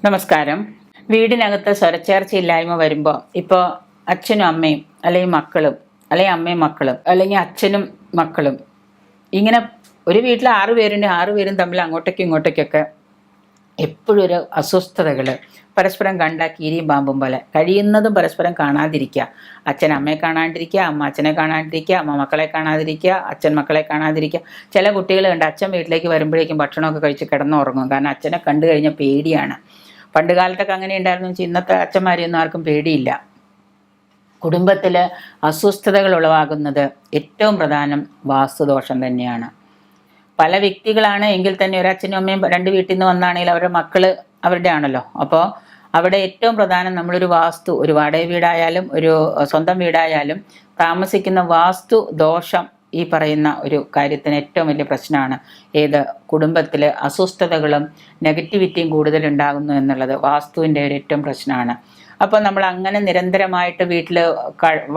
നമസ്കാരം. വീടിനകത്ത് സ്വരച്ചേർച്ചയില്ലായ്മ വരുമ്പോൾ ഇപ്പോൾ അച്ഛനും അമ്മയും അല്ലെങ്കിൽ മക്കളും അല്ലെങ്കിൽ അമ്മയും മക്കളും അല്ലെങ്കിൽ അച്ഛനും മക്കളും ഇങ്ങനെ ഒരു വീട്ടിൽ 6 പേരുണ്ട്. 6 പേരും തമ്മിൽ അങ്ങോട്ടേക്കും ഇങ്ങോട്ടേക്കൊക്കെ എപ്പോഴും ഒരു അസ്വസ്ഥതകൾ, പരസ്പരം കണ്ടാൽ കീരിയും പാമ്പും പോലെ. കഴിയുന്നതും പരസ്പരം കാണാതിരിക്കുക. അച്ഛൻ അമ്മയെ കാണാണ്ടിരിക്കുക, അമ്മ അച്ഛനെ കാണാണ്ടിരിക്കുക, അമ്മ മക്കളെ കാണാതിരിക്കുക, അച്ഛൻ മക്കളെ കാണാതിരിക്കുക. ചില കുട്ടികൾ കണ്ട് അച്ഛൻ വീട്ടിലേക്ക് വരുമ്പോഴേക്കും ഭക്ഷണമൊക്കെ കഴിച്ച് കിടന്നുറങ്ങും. കാരണം അച്ഛനെ കണ്ടു കഴിഞ്ഞാൽ പേടിയാണ്. പണ്ട് കാലത്തൊക്കെ അങ്ങനെ ഉണ്ടായിരുന്നു വെച്ചാൽ ഇന്നത്തെ അച്ഛന്മാരെയൊന്നും ആർക്കും പേടിയില്ല. കുടുംബത്തിൽ അസ്വസ്ഥതകൾ ഉളവാകുന്നത് ഏറ്റവും പ്രധാനം വാസ്തുദോഷം തന്നെയാണ്. പല വ്യക്തികളാണ് എങ്കിൽ തന്നെ ഒരച്ഛനും അമ്മയും 2 വീട്ടിൽ നിന്ന് വന്നാണെങ്കിൽ അവരുടെ മക്കൾ അവരുടെ ആണല്ലോ. അപ്പോൾ അവിടെ ഏറ്റവും പ്രധാനം നമ്മളൊരു വാസ്തു, ഒരു വാടക വീടായാലും ഒരു സ്വന്തം വീടായാലും താമസിക്കുന്ന വാസ്തു ദോഷം ഈ പറയുന്ന ഒരു കാര്യത്തിന് ഏറ്റവും വലിയ പ്രശ്നമാണ്. കുടുംബത്തിൽ അസ്വസ്ഥതകളും നെഗറ്റിവിറ്റിയും കൂടുതലുണ്ടാകുന്നു എന്നുള്ളത് വാസ്തുവിൻ്റെ ഒരു ഏറ്റവും പ്രശ്നമാണ്. അപ്പോൾ നമ്മൾ അങ്ങനെ നിരന്തരമായിട്ട് വീട്ടിൽ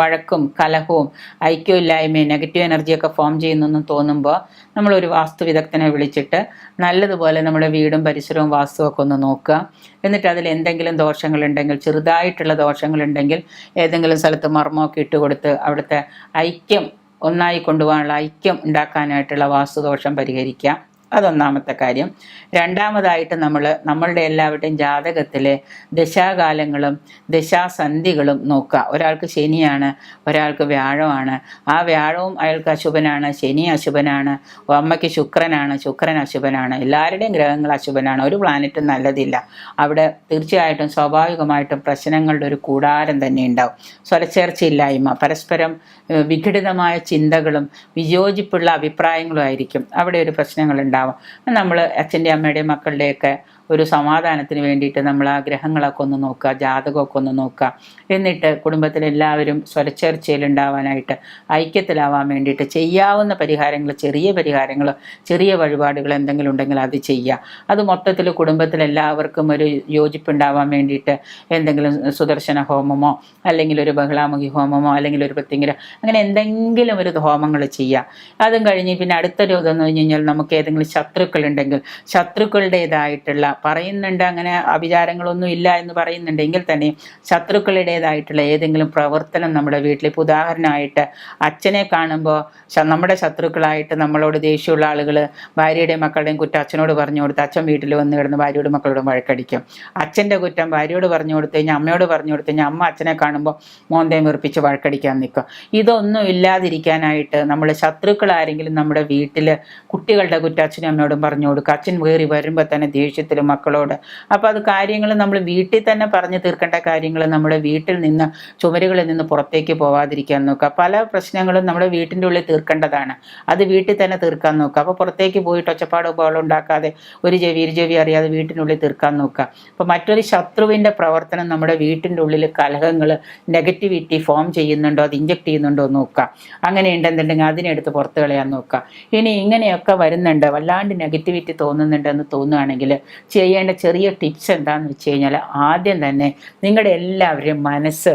വഴക്കും കലഹവും ഐക്യമില്ലായ്മയും നെഗറ്റീവ് എനർജിയൊക്കെ ഫോം ചെയ്യുന്നെന്ന് തോന്നുമ്പോൾ നമ്മളൊരു വാസ്തു വിദഗ്ധനെ വിളിച്ചിട്ട് നല്ലതുപോലെ നമ്മുടെ വീടും പരിസരവും വാസ്തുവൊക്കെ ഒന്ന് നോക്കുക. എന്നിട്ട് അതിൽ എന്തെങ്കിലും ദോഷങ്ങളുണ്ടെങ്കിൽ, ചെറുതായിട്ടുള്ള ദോഷങ്ങളുണ്ടെങ്കിൽ ഏതെങ്കിലും സ്ഥലത്ത് മർമ്മമൊക്കെ ഇട്ട് കൊടുത്ത് അവിടുത്തെ ഐക്യം ഒന്നായി കൊണ്ടുപോകാനുള്ള ഐക്യം ഉണ്ടാക്കാനായിട്ടുള്ള വാസ്തുദോഷം പരിഹരിക്കുക. അതൊന്നാമത്തെ കാര്യം. രണ്ടാമതായിട്ട് നമ്മളുടെ എല്ലാവരുടെയും ജാതകത്തിലെ ദശാകാലങ്ങളും ദശാസന്ധികളും നോക്കുക. ഒരാൾക്ക് ശനിയാണ്, ഒരാൾക്ക് വ്യാഴമാണ്. ആ വ്യാഴവും അയാൾക്ക് അശുഭനാണ്, ശനി അശുഭനാണ്. അമ്മയ്ക്ക് ശുക്രനാണ്, ശുക്രൻ അശുഭനാണ്. എല്ലാവരുടെയും ഗ്രഹങ്ങൾ അശുഭനാണ്. ഒരു പ്ലാനറ്റും നല്ലതില്ല. അവിടെ തീർച്ചയായിട്ടും സ്വാഭാവികമായിട്ടും പ്രശ്നങ്ങളുടെ ഒരു കൂടാരം തന്നെ ഉണ്ടാവും. സ്വരച്ചേർച്ചയില്ലായ്മ, പരസ്പരം വിഘടിതമായ ചിന്തകളും വിയോജിപ്പുള്ള അഭിപ്രായങ്ങളും ആയിരിക്കും അവിടെ ഒരു പ്രശ്നങ്ങളുണ്ടാവും. നമ്മൾ അച്ഛൻ്റെയും അമ്മയുടെയും മക്കളുടെയൊക്കെ ഒരു സമാധാനത്തിന് വേണ്ടിയിട്ട് നമ്മൾ ആ ഗ്രഹങ്ങളൊക്കെ ഒന്ന് നോക്കുക, ജാതകമൊക്കെ ഒന്ന് നോക്കുക. എന്നിട്ട് കുടുംബത്തിലെല്ലാവരും സ്വരച്ചേർച്ചയിലുണ്ടാവാനായിട്ട്, ഐക്യത്തിലാവാൻ വേണ്ടിയിട്ട് ചെയ്യാവുന്ന പരിഹാരങ്ങൾ, ചെറിയ പരിഹാരങ്ങൾ, ചെറിയ വഴിപാടുകൾ എന്തെങ്കിലും ഉണ്ടെങ്കിൽ അത് ചെയ്യുക. അത് മൊത്തത്തിൽ കുടുംബത്തിലെല്ലാവർക്കും ഒരു യോജിപ്പുണ്ടാവാൻ വേണ്ടിയിട്ട് എന്തെങ്കിലും സുദർശന ഹോമമോ അല്ലെങ്കിൽ ഒരു ബഹളാമുഖി ഹോമമോ അല്ലെങ്കിൽ ഒരു പ്രത്യങ്കര അങ്ങനെ എന്തെങ്കിലും ഒരു ഹോമങ്ങൾ ചെയ്യുക. അതും കഴിഞ്ഞ് പിന്നെ അടുത്തൊരു ഇതെന്ന് പറഞ്ഞു കഴിഞ്ഞാൽ നമുക്ക് ഏതെങ്കിലും ശത്രുക്കളുണ്ടെങ്കിൽ ശത്രുക്കളുടേതായിട്ടുള്ള പറയുന്നുണ്ട്, അങ്ങനെ അഭിചാരങ്ങളൊന്നും ഇല്ല എന്ന് പറയുന്നുണ്ടെങ്കിൽ തന്നെ ശത്രുക്കളുടേതായിട്ടുള്ള ഏതെങ്കിലും പ്രവർത്തനം നമ്മുടെ വീട്ടിൽ, ഇപ്പോൾ ഉദാഹരണമായിട്ട് അച്ഛനെ കാണുമ്പോൾ നമ്മുടെ ശത്രുക്കളായിട്ട് നമ്മളോട് ദേഷ്യമുള്ള ആളുകൾ ഭാര്യയുടെയും മക്കളുടെയും കുറ്റം അച്ഛനോട് പറഞ്ഞു കൊടുത്ത് അച്ഛൻ വീട്ടിൽ വന്ന് കിടന്ന് ഭാര്യയോട് മക്കളോടും വഴക്കടിക്കും. അച്ഛൻ്റെ കുറ്റം ഭാര്യയോട് പറഞ്ഞു കൊടുത്തു കഴിഞ്ഞാൽ അമ്മയോട് പറഞ്ഞു കൊടുത്തു കഴിഞ്ഞാൽ അമ്മ അച്ഛനെ കാണുമ്പോൾ മോന്തയും വെറുപ്പിച്ച് വഴക്കടിക്കാൻ നിൽക്കും. ഇതൊന്നും ഇല്ലാതിരിക്കാനായിട്ട് നമ്മൾ ശത്രുക്കൾ ആരെങ്കിലും നമ്മുടെ വീട്ടിൽ കുട്ടികളുടെ കുറ്റം അച്ഛനും അമ്മയോടും പറഞ്ഞു കൊടുക്കുക. അച്ഛൻ കയറി വരുമ്പോൾ തന്നെ ദേഷ്യത്തിൽ മക്കളോട്. അപ്പോൾ അത് കാര്യങ്ങൾ നമ്മൾ വീട്ടിൽ തന്നെ പറഞ്ഞു തീർക്കേണ്ട കാര്യങ്ങൾ നമ്മുടെ വീട്ടിൽ നിന്ന്, ചുമരുകളിൽ നിന്ന് പുറത്തേക്ക് പോവാതിരിക്കാൻ നോക്കുക. പല പ്രശ്നങ്ങളും നമ്മുടെ വീട്ടിൻ്റെ ഉള്ളിൽ തീർക്കേണ്ടതാണ്, അത് വീട്ടിൽ തന്നെ തീർക്കാൻ നോക്കുക. അപ്പോൾ പുറത്തേക്ക് പോയിട്ട് ഒച്ചപ്പാടോ ബഹളം ഉണ്ടാക്കാതെ ഒരു ചെവി അറിയാതെ വീട്ടിനുള്ളിൽ തീർക്കാൻ നോക്കുക. അപ്പോൾ മറ്റൊരു ശത്രുവിൻ്റെ പ്രവർത്തനം നമ്മുടെ വീട്ടിൻ്റെ ഉള്ളിൽ കലഹങ്ങൾ, നെഗറ്റിവിറ്റി ഫോം ചെയ്യുന്നുണ്ടോ, അത് ഇഞ്ചക്ട് ചെയ്യുന്നുണ്ടോ നോക്കുക. അങ്ങനെ ഉണ്ടെന്നുണ്ടെങ്കിൽ അതിനെടുത്ത് പുറത്ത് കളയാൻ നോക്കുക. ഇനി ഇങ്ങനെയൊക്കെ വരുന്നുണ്ട്, വല്ലാണ്ട് നെഗറ്റിവിറ്റി തോന്നുന്നുണ്ടെന്ന് തോന്നുകയാണെങ്കിൽ ചെയ്യേണ്ട ചെറിയ ടിപ്സ് എന്താണെന്ന് വെച്ച് കഴിഞ്ഞാൽ, ആദ്യം തന്നെ നിങ്ങളുടെ എല്ലാവരുടെയും മനസ്സ്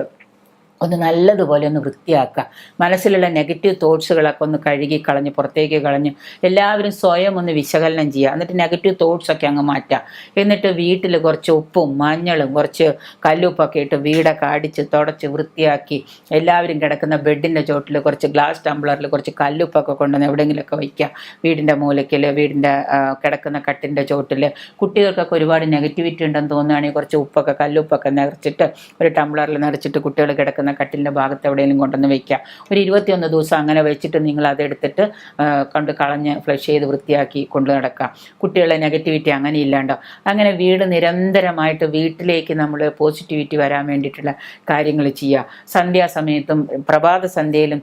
ഒന്ന് നല്ലതുപോലെ ഒന്ന് വൃത്തിയാക്കുക. മനസ്സിലുള്ള നെഗറ്റീവ് തോട്ട്സുകളൊക്കെ ഒന്ന് കഴുകി കളഞ്ഞ് പുറത്തേക്ക് കളഞ്ഞ് എല്ലാവരും സ്വയം ഒന്ന് വിശകലനം ചെയ്യുക. എന്നിട്ട് നെഗറ്റീവ് തോട്ട്സൊക്കെ അങ്ങ് മാറ്റുക. എന്നിട്ട് വീട്ടിൽ കുറച്ച് ഉപ്പും മഞ്ഞളും കുറച്ച് കല്ലുപ്പൊക്കെ ഇട്ട് വീടൊക്കെ അടിച്ച് തുടച്ച് വൃത്തിയാക്കി എല്ലാവരും കിടക്കുന്ന ബെഡിൻ്റെ ചോട്ടിൽ കുറച്ച് ഗ്ലാസ് ടംബ്ലറിൽ കുറച്ച് കല്ലുപ്പൊക്കെ കൊണ്ടുവന്ന് എവിടെയെങ്കിലുമൊക്കെ വയ്ക്കുക. വീടിൻ്റെ മൂലയ്ക്കൽ, വീടിൻ്റെ കിടക്കുന്ന കട്ടിൻ്റെ ചോട്ടിൽ. കുട്ടികൾക്കൊക്കെ ഒരുപാട് നെഗറ്റിവിറ്റി ഉണ്ടെന്ന് തോന്നുകയാണെങ്കിൽ കുറച്ച് ഉപ്പൊക്കെ കല്ലുപ്പൊക്കെ നിറച്ചിട്ട് ഒരു ടംബ്ലറിൽ നിറച്ചിട്ട് കുട്ടികൾ കിടക്കുന്ന കട്ടിലിൻ്റെ ഭാഗത്ത് എവിടെയെങ്കിലും കൊണ്ടുവന്ന് വയ്ക്കുക. ഒരു 21 ദിവസം അങ്ങനെ വെച്ചിട്ട് നിങ്ങൾ അതെടുത്തിട്ട് കളഞ്ഞ് ഫ്ലഷ് ചെയ്ത് വൃത്തിയാക്കി കൊണ്ടു നടക്കുക. കുട്ടികളുടെ നെഗറ്റിവിറ്റി അങ്ങനെ ഇല്ലാണ്ടോ. അങ്ങനെ വീട് നിരന്തരമായിട്ട് വീട്ടിലേക്ക് നമ്മൾ പോസിറ്റിവിറ്റി വരാൻ വേണ്ടിയിട്ടുള്ള കാര്യങ്ങൾ ചെയ്യുക. സന്ധ്യാസമയത്തും പ്രഭാത സന്ധ്യയിലും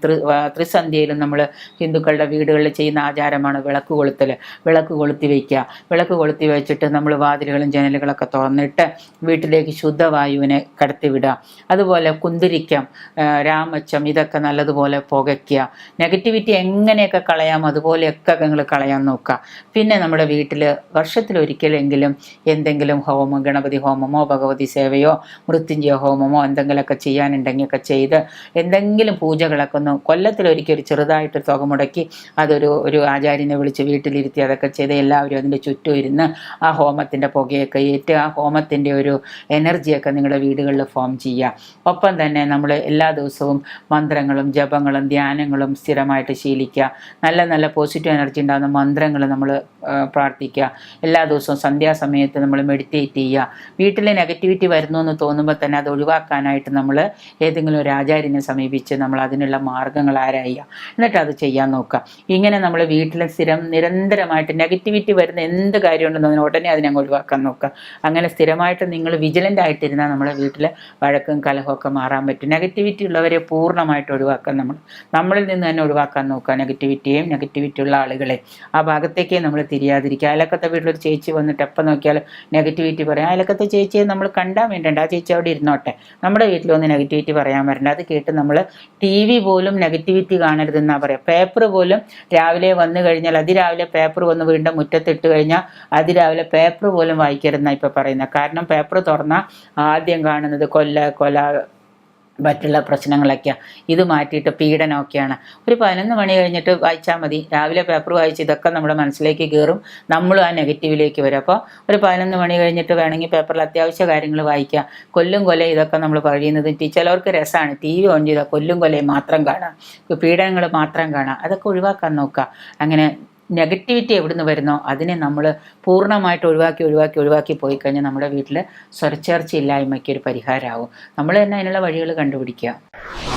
ത്രിസന്ധ്യയിലും നമ്മൾ ഹിന്ദുക്കളുടെ വീടുകളിൽ ചെയ്യുന്ന ആചാരമാണ് വിളക്ക് കൊളുത്തൽ. വിളക്ക് കൊളുത്തി വയ്ക്കുക. വിളക്ക് കൊളുത്തി വെച്ചിട്ട് നമ്മൾ വാതിലുകളും ജനലുകളൊക്കെ തുറന്നിട്ട് വീട്ടിലേക്ക് ശുദ്ധവായുവിനെ കടത്തിവിടുക. അതുപോലെ കുന്തിരിക്ക വെളിച്ചം, രാമച്ചം ഇതൊക്കെ നല്ലതുപോലെ പുകയ്ക്കുക. നെഗറ്റിവിറ്റി എങ്ങനെയൊക്കെ കളയാം അതുപോലെയൊക്കെ നിങ്ങൾ കളയാൻ നോക്കുക. പിന്നെ നമ്മുടെ വീട്ടിൽ വർഷത്തിലൊരിക്കലെങ്കിലും എന്തെങ്കിലും ഹോമം, ഗണപതി ഹോമമോ ഭഗവതി സേവയോ മൃത്യുഞ്ജയ ഹോമമോ എന്തെങ്കിലുമൊക്കെ ചെയ്യാനുണ്ടെങ്കിൽ ഒക്കെ ചെയ്ത് എന്തെങ്കിലും പൂജകളൊക്കെ ഒന്ന് കൊല്ലത്തിലൊരിക്കൽ ഒരു ചെറുതായിട്ടൊരു തുക മുടക്കി ഒരു ആചാര്യനെ വിളിച്ച് വീട്ടിലിരുത്തി അതൊക്കെ ചെയ്ത് എല്ലാവരും അതിൻ്റെ ചുറ്റും ഇരുന്ന് ആ ഹോമത്തിൻ്റെ പുകയൊക്കെ ഏറ്റ് ആ ഹോമത്തിൻ്റെ ഒരു എനർജിയൊക്കെ നിങ്ങളുടെ വീടുകളിൽ ഫോം ചെയ്യുക. ഒപ്പം തന്നെ നമ്മൾ എല്ലാ ദിവസവും മന്ത്രങ്ങളും ജപങ്ങളും ധ്യാനങ്ങളും സ്ഥിരമായിട്ട് ശീലിക്കുക. നല്ല നല്ല പോസിറ്റീവ് എനർജി ഉണ്ടാകുന്ന മന്ത്രങ്ങൾ നമ്മൾ പ്രാർത്ഥിക്കുക. എല്ലാ ദിവസവും സന്ധ്യാസമയത്ത് നമ്മൾ മെഡിറ്റേറ്റ് ചെയ്യുക. വീട്ടിൽ നെഗറ്റിവിറ്റി വരുന്നു എന്ന് തോന്നുമ്പോൾ തന്നെ അത് ഒഴിവാക്കാനായിട്ട് നമ്മൾ ഏതെങ്കിലും ഒരു ആചാര്യനെ സമീപിച്ച് നമ്മൾ അതിനുള്ള മാർഗ്ഗങ്ങൾ ആരായുക. എന്നിട്ട് അത് ചെയ്യാൻ നോക്കുക. ഇങ്ങനെ നമ്മൾ വീട്ടിൽ നിരന്തരമായിട്ട് നെഗറ്റിവിറ്റി വരുന്ന എന്ത് കാര്യമുണ്ടെന്ന് ഉടനെ അതിനെ ഒഴിവാക്കാൻ നോക്കുക. അങ്ങനെ സ്ഥിരമായിട്ട് നിങ്ങൾ വിജിലൻ്റ് ആയിട്ടിരുന്നാൽ നമ്മുടെ വീട്ടിൽ വഴക്കും കലഹമൊക്കെ മാറാൻ പറ്റും. നെഗറ്റിവിറ്റി ഉള്ളവരെ പൂർണ്ണമായിട്ട് ഒഴിവാക്കാൻ നമ്മളിൽ നിന്ന് തന്നെ ഒഴിവാക്കാൻ നോക്കുക. നെഗറ്റിവിറ്റി ഉള്ള ആളുകളെ ആ ഭാഗത്തേക്കേ നമ്മൾ തിരിയാതിരിക്കുക. അയലക്കത്തെ വീട്ടിലൊരു ചേച്ചി വന്നിട്ട് എപ്പോൾ നോക്കിയാലും നെഗറ്റിവിറ്റി പറയാം. അയലക്കത്തെ ചേച്ചിയെ നമ്മൾ കണ്ടാൽ വേണ്ടണ്ട, ആ ചേച്ചി അവിടെ ഇരുന്നോട്ടെ, നമ്മുടെ വീട്ടിലൊന്ന് നെഗറ്റിവിറ്റി പറയാൻ വരണ്ട. അത് കേട്ട് നമ്മൾ TV പോലും നെഗറ്റിവിറ്റി കാണരുതെന്നാണ് പറയുക. പേപ്പർ പോലും രാവിലെ വന്നു കഴിഞ്ഞാൽ അതിരാവിലെ പേപ്പർ വന്ന് വീണ്ടും മുറ്റത്തിട്ട് കഴിഞ്ഞാൽ അതിരാവിലെ പേപ്പർ പോലും വായിക്കരുതെന്നാണ് ഇപ്പോൾ പറയുന്നത്. കാരണം പേപ്പർ തുറന്നാൽ ആദ്യം കാണുന്നത് കൊല മറ്റുള്ള പ്രശ്നങ്ങളൊക്കെയാണ്. ഇത് മാറ്റിയിട്ട് പീഡനമൊക്കെയാണ്. ഒരു 11 മണി കഴിഞ്ഞിട്ട് വായിച്ചാൽ മതി. രാവിലെ പേപ്പർ വായിച്ച് ഇതൊക്കെ നമ്മുടെ മനസ്സിലേക്ക് കയറും, നമ്മളും ആ നെഗറ്റീവിലേക്ക് വരും. അപ്പോൾ ഒരു 11 മണി കഴിഞ്ഞിട്ട് വേണമെങ്കിൽ പേപ്പറിൽ അത്യാവശ്യ കാര്യങ്ങൾ വായിക്കുക. കൊല്ലും കൊലയും ഇതൊക്കെ നമ്മൾ കഴിയുന്നത് ചിലവർക്ക് രസമാണ്. TV ഓൺ ചെയ്താൽ കൊല്ലും കൊലയും മാത്രം കാണാം, പീഡനങ്ങൾ മാത്രം കാണാം. അതൊക്കെ ഒഴിവാക്കാൻ നോക്കുക. അങ്ങനെ നെഗറ്റിവിറ്റി എവിടുന്ന് വരുന്നോ അതിനെ നമ്മൾ പൂർണ്ണമായിട്ട് ഒഴിവാക്കി പോയി കഴിഞ്ഞാൽ നമ്മുടെ വീട്ടിൽ സ്വരച്ചേർച്ച ഇല്ലായ്മയ്ക്ക് ഒരു പരിഹാരമാവും. നമ്മൾ തന്നെ അതിനുള്ള വഴികൾ കണ്ടുപിടിക്കുക.